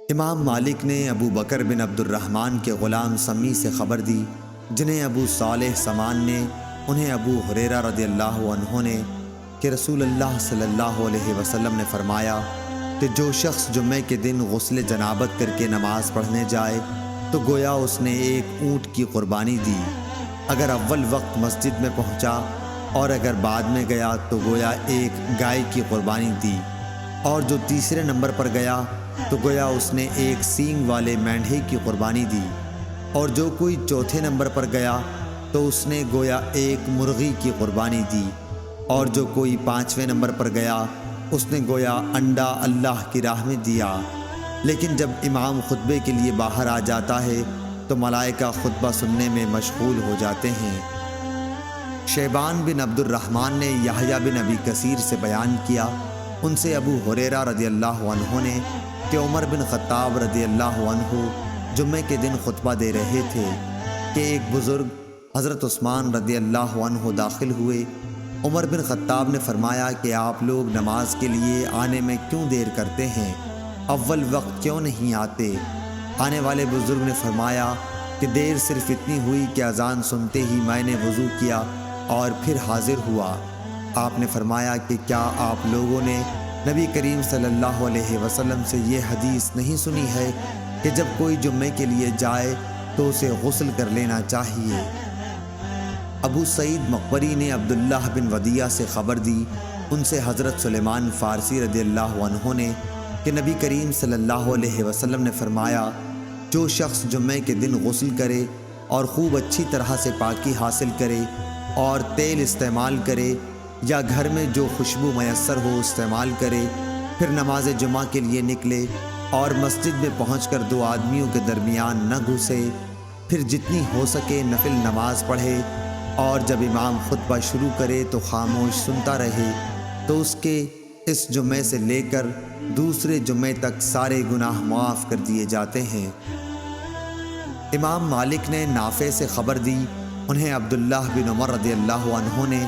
امام مالک نے ابو بکر بن عبد الرحمن کے غلام سمی سے خبر دی، جنہیں ابو صالح سمان نے، انہیں ابو ہریرہ رضی اللہ عنہ نے، کہ رسول اللہ صلی اللہ علیہ وسلم نے فرمایا کہ جو شخص جمعے کے دن غسل جنابت کر کے نماز پڑھنے جائے تو گویا اس نے ایک اونٹ کی قربانی دی، اگر اول وقت مسجد میں پہنچا، اور اگر بعد میں گیا تو گویا ایک گائے کی قربانی دی، اور جو تیسرے نمبر پر گیا تو گویا اس نے ایک سینگ والے مینڈھے کی قربانی دی، اور جو کوئی چوتھے نمبر پر گیا تو اس نے گویا ایک مرغی کی قربانی دی، اور جو کوئی پانچویں نمبر پر گیا اس نے گویا انڈا اللہ کی راہ میں دیا۔ لیکن جب امام خطبے کے لیے باہر آ جاتا ہے تو ملائکہ خطبہ سننے میں مشغول ہو جاتے ہیں۔ شیبان بن عبد الرحمن نے یحییٰ بن ابی کثیر سے بیان کیا، ان سے ابو ہریرہ رضی اللہ عنہ نے، کہ عمر بن خطاب رضی اللہ عنہ جمعے کے دن خطبہ دے رہے تھے کہ ایک بزرگ حضرت عثمان رضی اللہ عنہ داخل ہوئے۔ عمر بن خطاب نے فرمایا کہ آپ لوگ نماز کے لیے آنے میں کیوں دیر کرتے ہیں، اول وقت کیوں نہیں آتے؟ آنے والے بزرگ نے فرمایا کہ دیر صرف اتنی ہوئی کہ اذان سنتے ہی میں نے وضو کیا اور پھر حاضر ہوا۔ آپ نے فرمایا کہ کیا آپ لوگوں نے نبی کریم صلی اللہ علیہ وسلم سے یہ حدیث نہیں سنی ہے کہ جب کوئی جمعے کے لیے جائے تو اسے غسل کر لینا چاہیے؟ ابو سعید مقبری نے عبداللہ بن ودیعہ سے خبر دی، ان سے حضرت سلیمان فارسی رضی اللہ عنہ نے، کہ نبی کریم صلی اللہ علیہ وسلم نے فرمایا جو شخص جمعے کے دن غسل کرے اور خوب اچھی طرح سے پاکی حاصل کرے اور تیل استعمال کرے یا گھر میں جو خوشبو میسر ہو استعمال کرے، پھر نماز جمعہ کے لیے نکلے اور مسجد میں پہنچ کر دو آدمیوں کے درمیان نہ گھسے، پھر جتنی ہو سکے نفل نماز پڑھے، اور جب امام خطبہ شروع کرے تو خاموش سنتا رہے، تو اس کے اس جمعے سے لے کر دوسرے جمعے تک سارے گناہ معاف کر دیے جاتے ہیں۔ امام مالک نے نافع سے خبر دی، انہیں عبداللہ بن عمر رضی اللہ عنہ نے،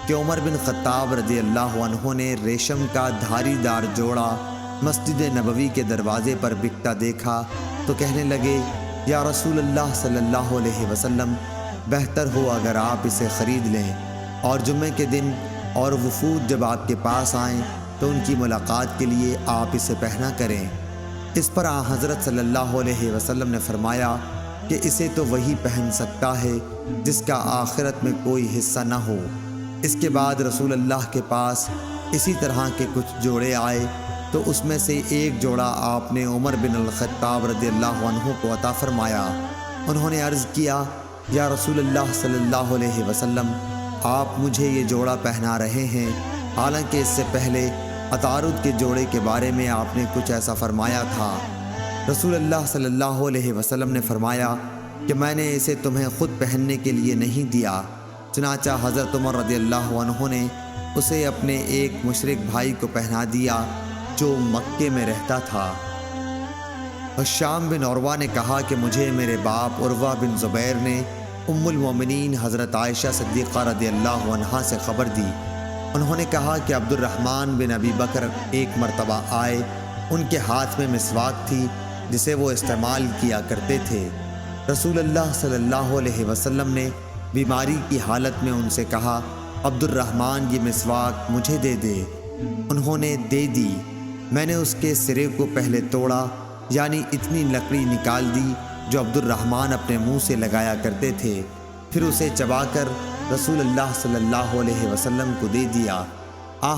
کہ عمر بن خطاب رضی اللہ عنہ نے ریشم کا دھاری دار جوڑا مسجد نبوی کے دروازے پر بکتا دیکھا تو کہنے لگے، یا رسول اللہ صلی اللہ علیہ وسلم، بہتر ہو اگر آپ اسے خرید لیں، اور جمعے کے دن اور وفود جب آپ کے پاس آئیں تو ان کی ملاقات کے لیے آپ اسے پہنا کریں۔ اس پر حضرت صلی اللہ علیہ وسلم نے فرمایا کہ اسے تو وہی پہن سکتا ہے جس کا آخرت میں کوئی حصہ نہ ہو۔ اس کے بعد رسول اللہ کے پاس اسی طرح کے کچھ جوڑے آئے تو اس میں سے ایک جوڑا آپ نے عمر بن الخطاب رضی اللہ عنہ کو عطا فرمایا۔ انہوں نے عرض کیا، یا رسول اللہ صلی اللہ علیہ وسلم، آپ مجھے یہ جوڑا پہنا رہے ہیں، حالانکہ اس سے پہلے عطارد کے جوڑے کے بارے میں آپ نے کچھ ایسا فرمایا تھا۔ رسول اللہ صلی اللہ علیہ وسلم نے فرمایا کہ میں نے اسے تمہیں خود پہننے کے لیے نہیں دیا، چنانچہ حضرت عمر رضی اللہ عنہ نے اسے اپنے ایک مشرک بھائی کو پہنا دیا جو مکے میں رہتا تھا۔ حشام بن عروہ نے کہا کہ مجھے میرے باپ عروہ بن زبیر نے ام المومنین حضرت عائشہ صدیقہ رضی اللہ عنہا سے خبر دی۔ انہوں نے کہا کہ عبد الرحمن بن ابی بکر ایک مرتبہ آئے، ان کے ہاتھ میں مسواک تھی جسے وہ استعمال کیا کرتے تھے۔ رسول اللہ صلی اللہ علیہ وسلم نے بیماری کی حالت میں ان سے کہا، عبد الرحمن یہ مسواک مجھے دے دے۔ انہوں نے دے دی۔ میں نے اس کے سرے کو پہلے توڑا، یعنی اتنی لکڑی نکال دی جو عبد الرحمن اپنے منہ سے لگایا کرتے تھے، پھر اسے چبا کر رسول اللہ صلی اللہ علیہ وسلم کو دے دیا۔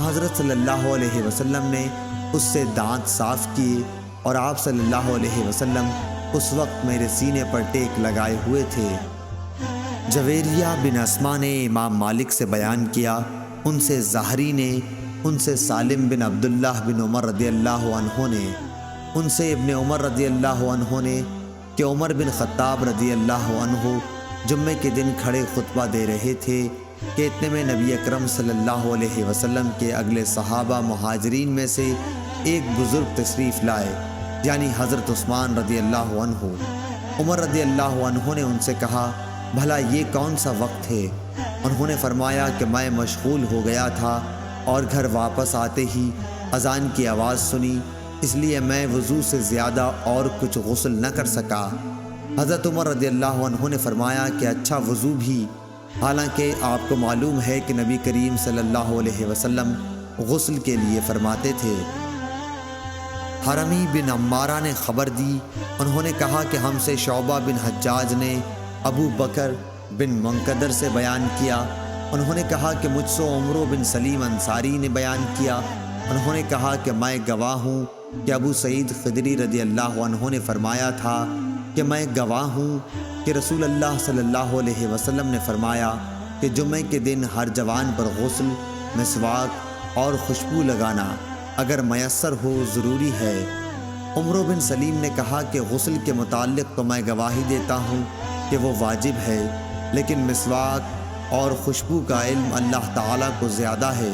حضرت صلی اللہ علیہ وسلم نے اس سے دانت صاف کیے، اور آپ صلی اللہ علیہ وسلم اس وقت میرے سینے پر ٹیک لگائے ہوئے تھے۔ جویریہ بن اسما نے امام مالک سے بیان کیا، ان سے زہری نے، ان سے سالم بن عبداللہ بن عمر رضی اللہ عنہ نے، ان سے ابن عمر رضی اللہ عنہ نے، کہ عمر بن خطاب رضی اللہ عنہ جمعے کے دن کھڑے خطبہ دے رہے تھے کہ اتنے میں نبی اکرم صلی اللہ علیہ وسلم کے اگلے صحابہ مہاجرین میں سے ایک بزرگ تشریف لائے، یعنی حضرت عثمان رضی اللہ عنہ۔ عمر رضی اللہ عنہ نے ان سے کہا، بھلا یہ کون سا وقت ہے؟ انہوں نے فرمایا کہ میں مشغول ہو گیا تھا اور گھر واپس آتے ہی اذان کی آواز سنی اس لیے میں وضو سے زیادہ اور کچھ غسل نہ کر سکا۔ حضرت عمر رضی اللہ عنہ نے فرمایا کہ اچھا وضو بھی، حالانکہ آپ کو معلوم ہے کہ نبی کریم صلی اللہ علیہ وسلم غسل کے لیے فرماتے تھے۔ حرمی بن عمارہ نے خبر دی، انہوں نے کہا کہ ہم سے شعبہ بن حجاج نے ابو بکر بن منقدر سے بیان کیا، انہوں نے کہا کہ مجھ سے عمرو بن سلیم انصاری نے بیان کیا، انہوں نے کہا کہ میں گواہ ہوں کہ ابو سعید خدری رضی اللہ عنہ نے فرمایا تھا کہ میں گواہ ہوں کہ رسول اللہ صلی اللہ علیہ وسلم نے فرمایا کہ جمعہ کے دن ہر جوان پر غسل، مسواک اور خوشبو لگانا اگر میسر ہو ضروری ہے۔ عمرو بن سلیم نے کہا کہ غسل کے متعلق تو میں گواہی دیتا ہوں کہ وہ واجب ہے، لیکن مسواک اور خوشبو کا علم اللہ تعالیٰ کو زیادہ ہے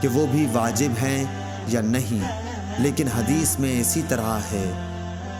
کہ وہ بھی واجب ہیں یا نہیں، لیکن حدیث میں اسی طرح ہے۔